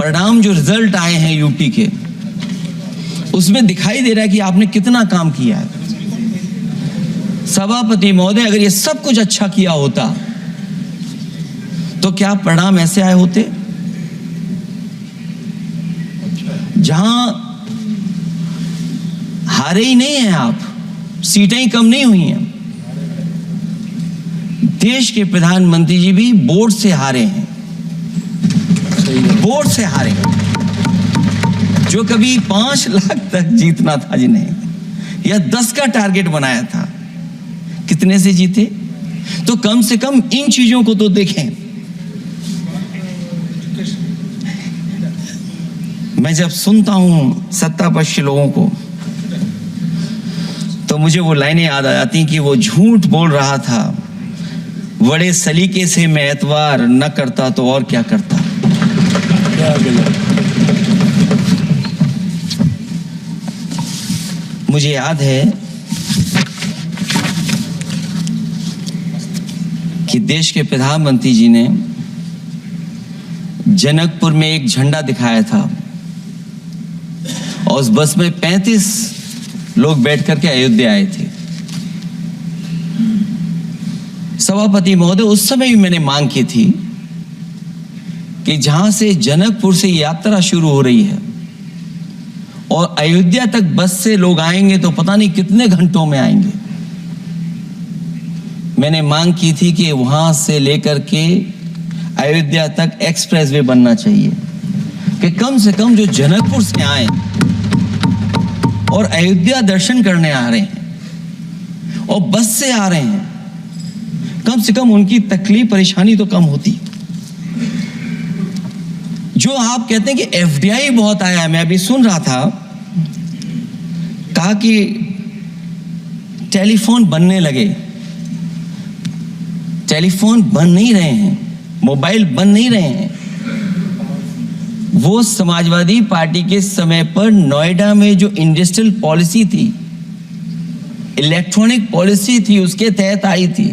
परिणाम जो रिजल्ट आए हैं यूपी के, उसमें दिखाई दे रहा है कि आपने कितना काम किया है। सभापति महोदय, अगर ये सब कुछ अच्छा किया होता तो क्या परिणाम ऐसे आए होते? जहां हारे ही नहीं हैं आप, सीटें ही कम नहीं हुई हैं। देश के प्रधानमंत्री जी भी वोट से हारे हैं, वोट से हारे हैं। जो कभी 5 लाख तक जीतना था जिन्हें, या 10 का टारगेट बनाया था, कितने से जीते? तो कम से कम इन चीजों को तो देखें। मैं जब सुनता हूं सत्तापक्ष लोगों को तो मुझे वो लाइनें याद आ जाती कि वो झूठ बोल रहा था, बड़े सलीके से मैं एतवार न करता तो और क्या करता। मुझे याद है कि देश के प्रधानमंत्री जी ने जनकपुर में एक झंडा दिखाया था और उस बस में 35 लोग बैठ करके अयोध्या आए थे। सभापति महोदय, उस समय भी मैंने मांग की थी कि जहां से जनकपुर से यात्रा शुरू हो रही है और अयोध्या तक बस से लोग आएंगे तो पता नहीं कितने घंटों में आएंगे। मैंने मांग की थी कि वहां से लेकर के अयोध्या तक एक्सप्रेस वे बनना चाहिए कि कम से कम जो जनकपुर से आए और अयोध्या दर्शन करने आ रहे हैं और बस से आ रहे हैं, कम से कम उनकी तकलीफ परेशानी तो कम होती। जो आप कहते हैं कि एफडीआई बहुत आया है, मैं अभी सुन रहा था, कहा कि टेलीफोन बनने लगे। टेलीफोन बन नहीं रहे हैं, मोबाइल बन नहीं रहे हैं। वो समाजवादी पार्टी के समय पर नोएडा में जो इंडस्ट्रियल पॉलिसी थी, इलेक्ट्रॉनिक पॉलिसी थी, उसके तहत आई थी।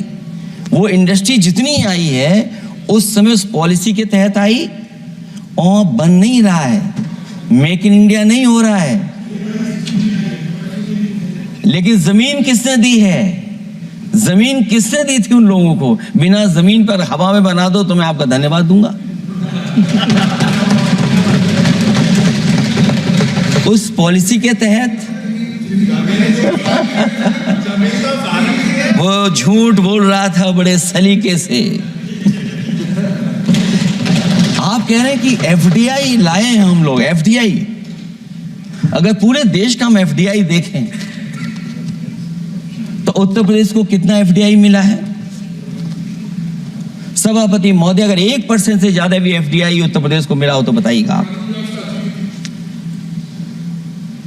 वो इंडस्ट्री जितनी आई है उस समय उस पॉलिसी के तहत आई और बन नहीं रहा है, मेक इन इंडिया नहीं हो रहा है। लेकिन जमीन किसने दी है? जमीन किसने दी थी उन लोगों को? बिना जमीन पर हवा में बना दो तो मैं आपका धन्यवाद दूंगा। उस पॉलिसी के तहत वो झूठ बोल रहा था बड़े सलीके से। आप कह रहे हैं कि एफडीआई लाए हैं हम लोग। एफडीआई, अगर पूरे देश का हम एफडीआई देखें तो उत्तर प्रदेश को कितना एफडीआई मिला है? सभापति महोदय, अगर 1% से ज्यादा भी एफडीआई उत्तर प्रदेश को मिला हो तो बताइएगा आप।